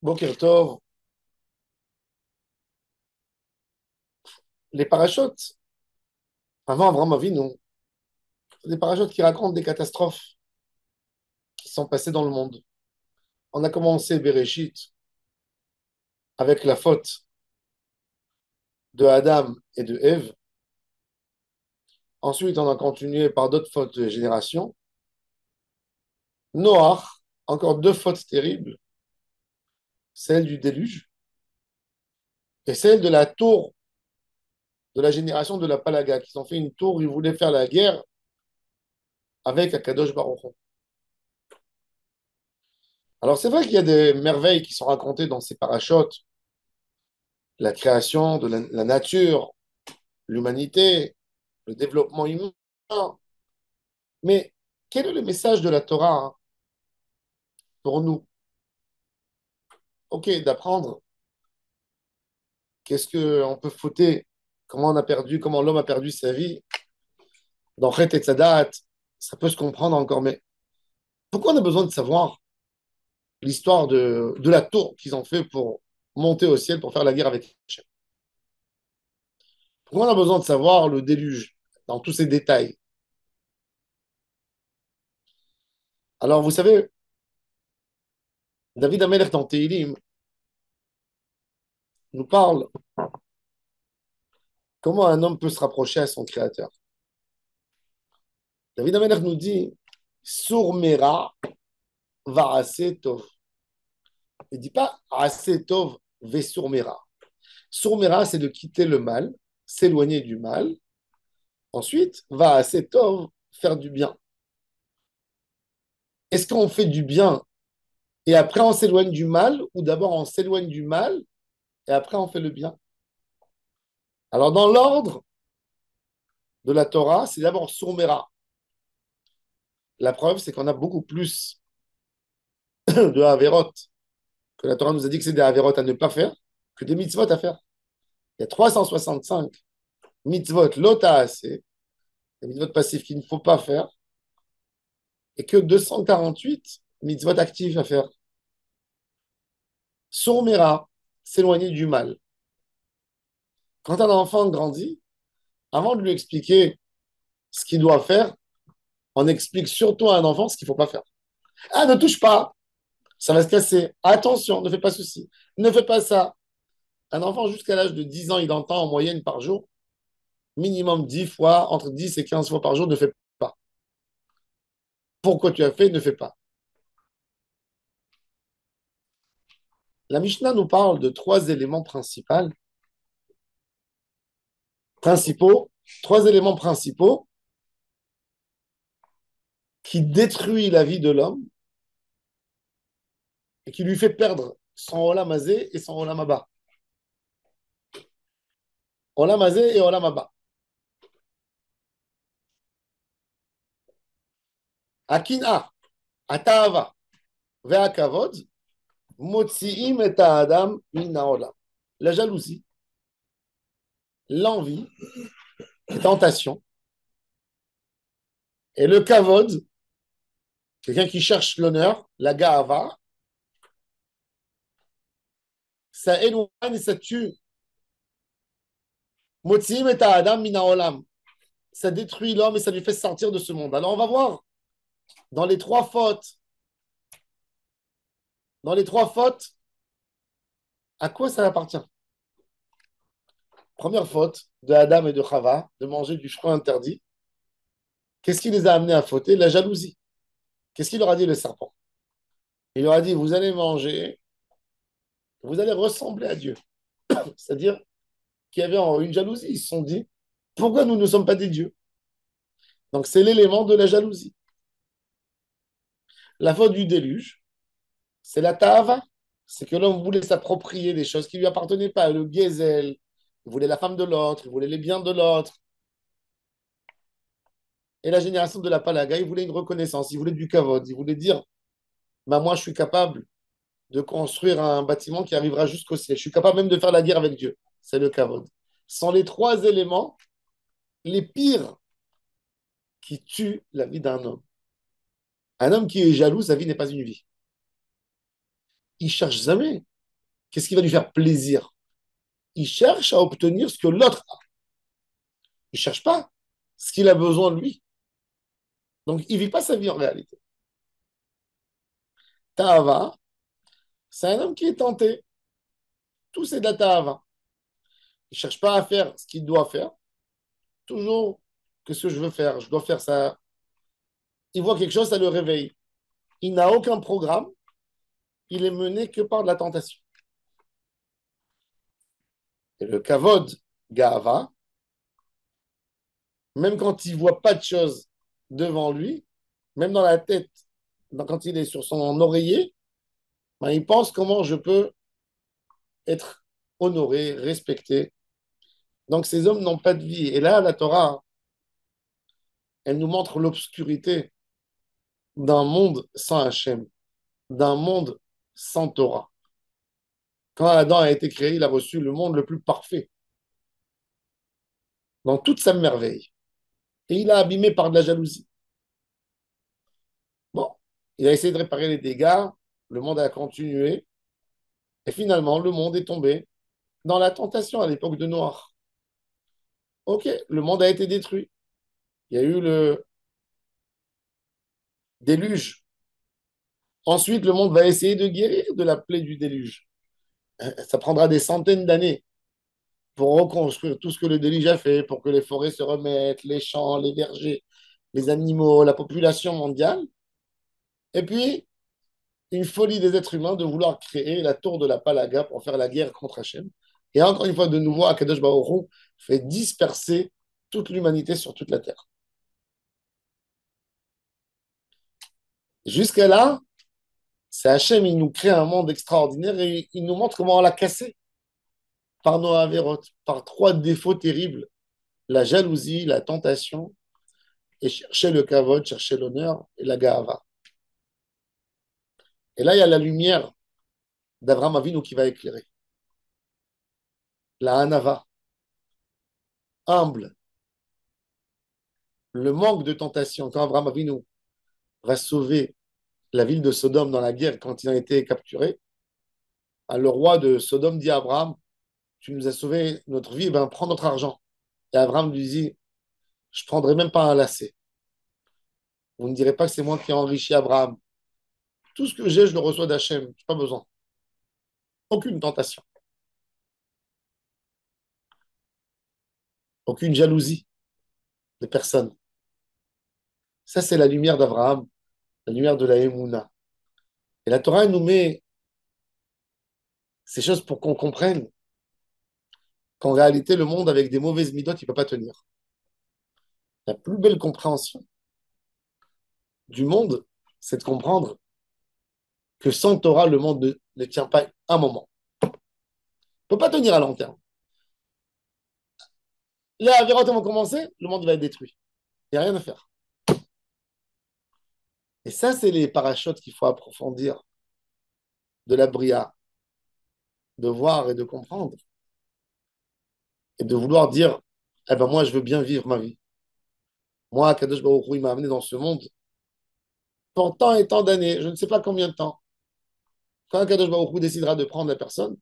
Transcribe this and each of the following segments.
Boker Tov, les parachutes, avant Avraham Avinu, c'est des parachutes qui racontent des catastrophes qui sont passées dans le monde. On a commencé Bereshit avec la faute de Adam et de Ève. Ensuite, on a continué par d'autres fautes de génération. Noach, encore deux fautes terribles, celle du déluge et celle de la tour de la génération de la Palaga, qui ont fait une tour, ils voulaient faire la guerre avec Akadosh Baruch Hu. Alors c'est vrai qu'il y a des merveilles qui sont racontées dans ces parachutes, la création de la nature, l'humanité, le développement humain. Mais quel est le message de la Torah hein, pour nous? Ok, d'apprendre qu'est-ce qu'on peut fauter, comment on a perdu, comment l'homme a perdu sa vie. Dans Chet et Tzadat, ça peut se comprendre encore, mais pourquoi on a besoin de savoir l'histoire de la tour qu'ils ont fait pour monter au ciel pour faire la guerre avec Hachem? Pourquoi on a besoin de savoir le déluge dans tous ces détails? Alors, vous savez, David Amelech dans Tehilim nous parle comment un homme peut se rapprocher à son créateur. David Amelech nous dit Sourmera Varase Tov. Il ne dit pas Ase Tov Ve Sourmera. Sourmera, c'est de quitter le mal, s'éloigner du mal. Ensuite, Varase Tov, faire du bien. Est-ce qu'on fait du bien et après on s'éloigne du mal ou d'abord on s'éloigne du mal et après on fait le bien? Alors, dans l'ordre de la Torah, c'est d'abord Sourmera. La preuve, c'est qu'on a beaucoup plus de Haverot que la Torah nous a dit que c'est des Haverot à ne pas faire que des mitzvot à faire. Il y a 365 mitzvot lota assez, des mitzvot passifs qu'il ne faut pas faire, et que 248 mitzvot actifs à faire. Sourmera, s'éloigner du mal. Quand un enfant grandit, avant de lui expliquer ce qu'il doit faire, on explique surtout à un enfant ce qu'il ne faut pas faire. Ah, ne touche pas, ça va se casser. Attention, ne fais pas ceci, ne fais pas ça. Un enfant jusqu'à l'âge de 10 ans, il entend en moyenne par jour, minimum 10 fois, entre 10 et 15 fois par jour, ne fais pas. Pourquoi tu as fait, ne fais pas. La Mishnah nous parle de trois éléments principaux, trois éléments principaux qui détruisent la vie de l'homme et qui lui fait perdre son olam hazé et son olam haba. Olam hazé et olam haba. Akina, atahava, ve'akavod, motzi'im et ha'adam min ha'olam. La jalousie, l'envie, la tentation et le kavod, quelqu'un qui cherche l'honneur, la ga'ava, ça éloigne et ça tue. Motzi'im et ha'adam min ha'olam. Ça détruit l'homme et ça lui fait sortir de ce monde. Alors on va voir dans les trois fautes, à quoi ça appartient? Première faute de Adam et de Chava, de manger du fruit interdit. Qu'est-ce qui les a amenés à fauter? La jalousie. Qu'est-ce qu'il leur a dit le serpent? Il leur a dit, vous allez manger, vous allez ressembler à Dieu. C'est-à-dire qu'il y avait une jalousie. Ils se sont dit, pourquoi nous ne sommes pas des dieux? Donc c'est l'élément de la jalousie. La faute du déluge, c'est la tava. C'est que l'homme voulait s'approprier des choses qui ne lui appartenaient pas. Le gazelle, il voulait la femme de l'autre, il voulait les biens de l'autre. Et la génération de la Palaga, il voulait une reconnaissance, il voulait du kavod, il voulait dire, bah, moi je suis capable de construire un bâtiment qui arrivera jusqu'au ciel. Je suis capable même de faire la guerre avec Dieu. C'est le kavod. Ce sont les trois éléments les pires qui tuent la vie d'un homme. Un homme qui est jaloux, sa vie n'est pas une vie. Il cherche jamais. Qu'est-ce qui va lui faire plaisir? Il cherche à obtenir ce que l'autre a. Il ne cherche pas ce qu'il a besoin de lui. Donc, il ne vit pas sa vie en réalité. Tahava, c'est un homme qui est tenté. Tout c'est de la Tahava. Il ne cherche pas à faire ce qu'il doit faire. Toujours, qu'est-ce que je veux faire? Je dois faire ça. Il voit quelque chose, ça le réveille. Il n'a aucun programme. Il est mené que par de la tentation. Et le kavod, Gahava, même quand il ne voit pas de choses devant lui, même dans la tête, quand il est sur son oreiller, ben, il pense comment je peux être honoré, respecté. Donc ces hommes n'ont pas de vie. Et là, la Torah, elle nous montre l'obscurité d'un monde sans Hachem, d'un monde sans Torah. Quand Adam a été créé, il a reçu le monde le plus parfait, dans toute sa merveille. Et il a abîmé par de la jalousie. Bon, il a essayé de réparer les dégâts, le monde a continué, et finalement, le monde est tombé dans la tentation à l'époque de Noir. Ok, le monde a été détruit. Il y a eu le déluge. Ensuite, le monde va essayer de guérir de la plaie du déluge. Ça prendra des centaines d'années pour reconstruire tout ce que le déluge a fait, pour que les forêts se remettent, les champs, les vergers, les animaux, la population mondiale. Et puis, une folie des êtres humains de vouloir créer la tour de la Palaga pour faire la guerre contre Hachem. Et encore une fois, de nouveau, Akadosh Baruch Hu fait disperser toute l'humanité sur toute la terre. Jusqu'à là, c'est Hachem, il nous crée un monde extraordinaire et il nous montre comment on l'a cassé par nos avérotes, par trois défauts terribles, la jalousie, la tentation et chercher le kavod, chercher l'honneur et la gahava. Et là, il y a la lumière d'Abraham Avinu qui va éclairer. La hanava, humble, le manque de tentation. Quand Abraham Avinu va sauver la ville de Sodome dans la guerre quand il a été capturé, le roi de Sodome dit à Abraham, tu nous as sauvé notre vie, ben, prends notre argent. Et Abraham lui dit, je ne prendrai même pas un lacet. Vous ne direz pas que c'est moi qui ai enrichi Abraham. Tout ce que j'ai, je le reçois d'Hachem. Je n'ai pas besoin. Aucune tentation. Aucune jalousie de personne. Ça, c'est la lumière d'Abraham, la lumière de la Emouna. Et la Torah elle nous met ces choses pour qu'on comprenne qu'en réalité, le monde avec des mauvaises midotes, il ne peut pas tenir. La plus belle compréhension du monde, c'est de comprendre que sans Torah, le monde ne tient pas un moment. Il ne peut pas tenir à long terme. Les avérotes vont commencer, le monde va être détruit. Il n'y a rien à faire. Et ça, c'est les parachutes qu'il faut approfondir de la Bria, de voir et de comprendre. Et de vouloir dire, eh ben moi, je veux bien vivre ma vie. Moi, Kadosh Baruch Hu, il m'a amené dans ce monde pour tant et tant d'années, je ne sais pas combien de temps. Quand Kadosh Baruch Hu décidera de prendre la personne,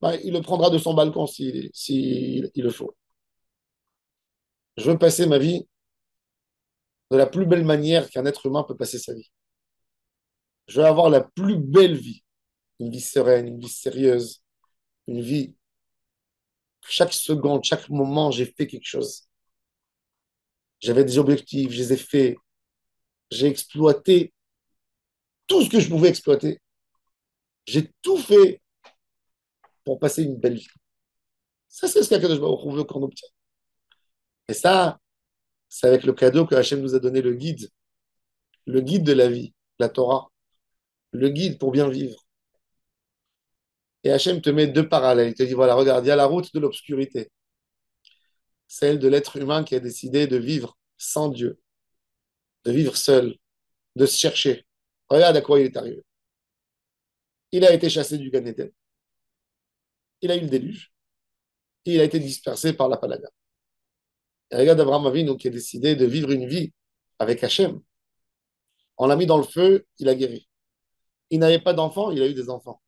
ben, il le prendra de son balcon si il le faut. Je veux passer ma vie de la plus belle manière qu'un être humain peut passer sa vie. Je veux avoir la plus belle vie, une vie sereine, une vie sérieuse, une vie, chaque seconde, chaque moment, j'ai fait quelque chose. J'avais des objectifs, je les ai faits, j'ai exploité tout ce que je pouvais exploiter. J'ai tout fait pour passer une belle vie. Ça, c'est ce qu'Akadosh Baruch Hu veut qu'on obtienne. Et ça, c'est avec le cadeau que Hachem nous a donné le guide de la vie, la Torah, le guide pour bien vivre. Et Hachem te met deux parallèles. Il te dit, voilà, regarde, il y a la route de l'obscurité, celle de l'être humain qui a décidé de vivre sans Dieu, de vivre seul, de se chercher. Regarde à quoi il est arrivé. Il a été chassé du Gan Eden. Il a eu le déluge. Et il a été dispersé par la Palaga. Et regarde Abraham Avinu qui a décidé de vivre une vie avec Hachem. On l'a mis dans le feu, il a guéri. Il n'avait pas d'enfants, il a eu des enfants.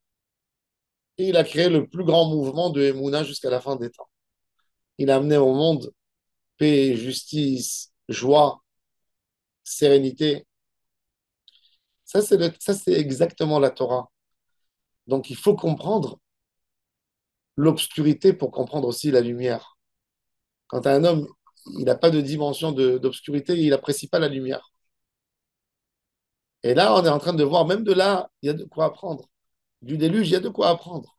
Et il a créé le plus grand mouvement de Emouna jusqu'à la fin des temps. Il a amené au monde paix, justice, joie, sérénité. Ça, c'est exactement la Torah. Donc, il faut comprendre l'obscurité pour comprendre aussi la lumière. Quand un homme, il n'a pas de dimension d'obscurité, il n'apprécie pas la lumière. Et là, on est en train de voir, même de là, il y a de quoi apprendre. Du déluge, il y a de quoi apprendre.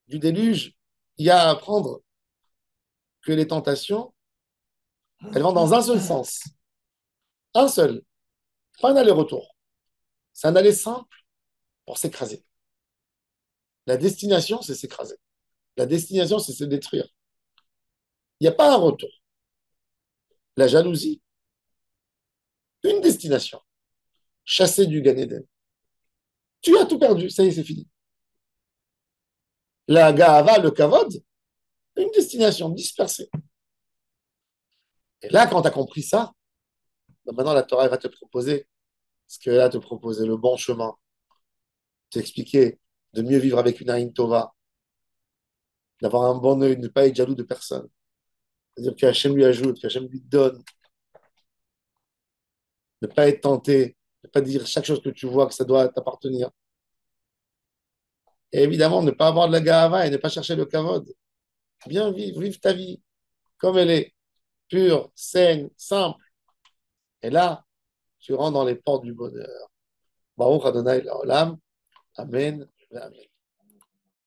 Du déluge, il y a à apprendre que les tentations, elles vont dans un seul sens. Un seul. Pas un aller-retour. C'est un aller simple pour s'écraser. La destination, c'est s'écraser. La destination, c'est se détruire. Il n'y a pas un retour. La jalousie, une destination. Chasser du Gan Eden. Tu as tout perdu, ça y est, c'est fini. La Gahava, le Kavod, une destination dispersée. Et là, quand tu as compris ça, ben maintenant la Torah elle va te proposer ce qu'elle a te proposer, le bon chemin, t'expliquer de mieux vivre avec une Aïn Tova, d'avoir un bon œil, de ne pas être jaloux de personne. C'est-à-dire que Hachem lui ajoute, que Hachem lui donne, ne pas être tenté, ne pas dire chaque chose que tu vois que ça doit t'appartenir. Et évidemment, ne pas avoir de la Gahava et ne pas chercher le Kavod. Bien vivre, vivre ta vie comme elle est, pure, saine, simple. Et là, tu rentres dans les portes du bonheur. Baruch Adonai Olam. Amen. Amen.